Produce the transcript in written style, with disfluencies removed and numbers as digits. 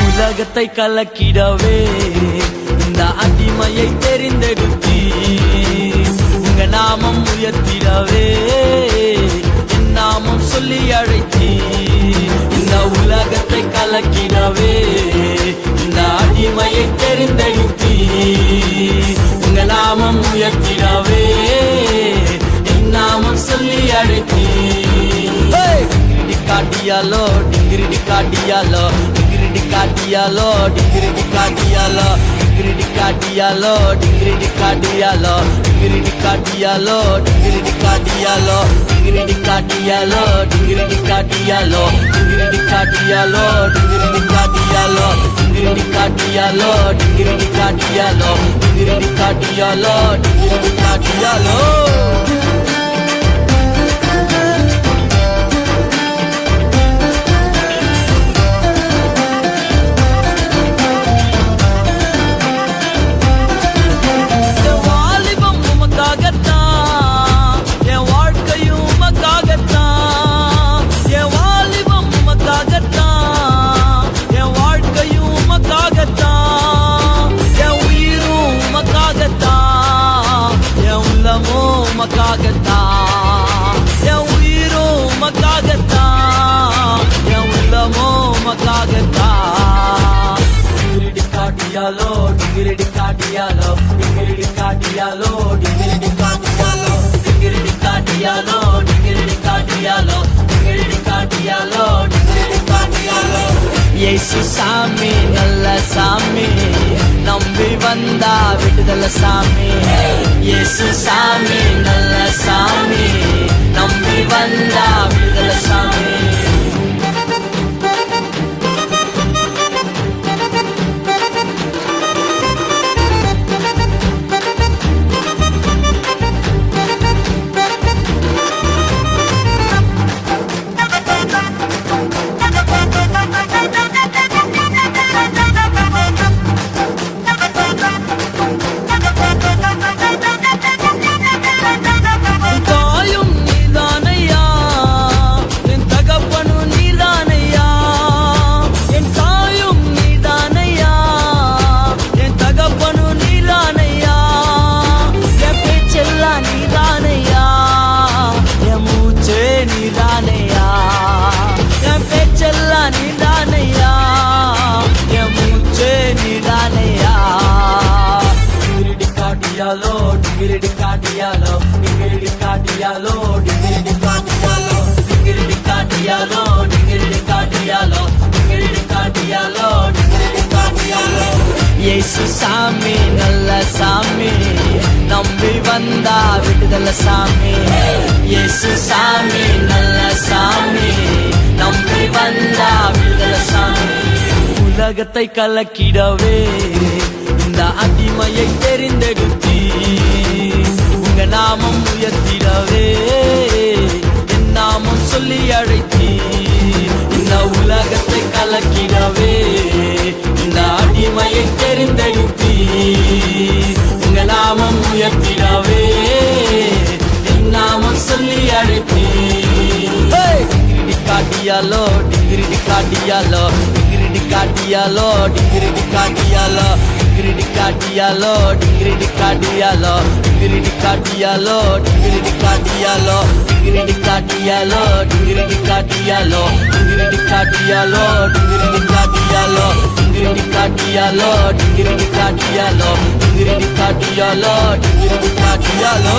உலகத்தை கலக்கிடவே இந்த அடிமையை தெரிந்தெடுத்தி உங்க நாமம் உயர்த்திடவே என் நாமம் சொல்லி அழைத்தி இந்த உலகத்தை கலக்கிடவே இந்த அடிமையை தெரிந்தெடுத்தி உங்க நாமம் உயர்த்திடவே என் நாமம் சொல்லி அழைத்தி காட்டியாலோ டிங்கிரிடி காட்டியாலோ டிங்கிரிடி காட்டியாலோ டிங்கிரிடி காட்டியாலோ டிங்கிரிடி காட்டியாலோ டிங்கிரிடி காட்டியாலோ டிங்கிரிடி காட்டியாலோ டிங்கிரிடி காட்டியாலோ டிங்கிரிடி காட்டியாலோ டிங்கிரிடி காட்டியாலோ டிங்கிரிடி காட்டியாலோ டிங்கிரிடி காட்டியாலோ டிங்கிரிடி காட்டியாலோ டிங்கிரிடி காட்டியாலோ டிங்கிரிடி காட்டியாலோ டிங்கிரிடி காட்டியாலோ மக்காகத்தா என் உயிரும் மக்காகத்தா என் உள்ளமோ மக்காகத்தா டிங்கிரிடி காட்டியாலோ டிங்கிரிடி காட்டியாலோ டிங்கிரிடி காட்டியாலோ டிங்கிரிடி காட்டியாலோ டிங்கிரிடி காட்டியாலோ டிங்கிரிடி காட்டியாலோ டிங்கிரிடி காட்டியாலோ டிங்கிரிடி காட்டியாலோ இயேசு சாமி நல்ல சாமி நம்பி வந்தா விடுதலை சாமி இயேசு சாமி நல்ல சாமி நம்பி வந்தா விடுதலை சாமி டிங்கிரிடி காட்டியாலோ டிங்கிரிடி காட்டியாலோ டிங்கிரிடி காட்டியாலோ டிங்கிரிடி காட்டியாலோ டிங்கிரிடி காட்டியாலோ டிங்கிரிடி காட்டியாலோ டிங்கிரிடி காட்டியாலோ இயேசு சாமி நல்ல சாமி நம்பி வந்தா விடுதலை சாமி இயேசு சாமி நல்ல சாமி நம்பி வந்தா விடுதலை சாமி உலகத்தை கலக்கிடவே இந்த அடிமையை தெரிந்தெடுத்தி உங்க நாமம் உயர்த்திடவே என் நாமம் சொல்லி அழைத்தி இந்த உலகத்தை கலக்கிடவே இந்த அடிமையை தெரிந்தெடுத்தி உங்க நாமம் உயர்த்திடவே என் நாமம் சொல்லி அழைத்தி டிங்கிரிடி காட்டியாலோ டிங்கிரிடி காட்டியாலோ டிங்கிரிடி காட்டியாலோ டிங்கிரிடி காட்டியாலோ டிங்கிரிடி காட்டியாலோ டிங்கிரிடி காட்டியாலோ டிங்கிரிடி காட்டியாலோ டிங்கிரிடி காட்டியாலோ டிங்கிரிடி காட்டியாலோ டிங்கிரிடி காட்டியாலோ டிங்கிரிடி காட்டியாலோ டிங்கிரிடி காட்டியாலோ டிங்கிரிடி காட்டியாலோ டிங்கிரிடி காட்டியாலோ டிங்கிரிடி காட்டியாலோ டிங்கிரிடி காட்டியாலோ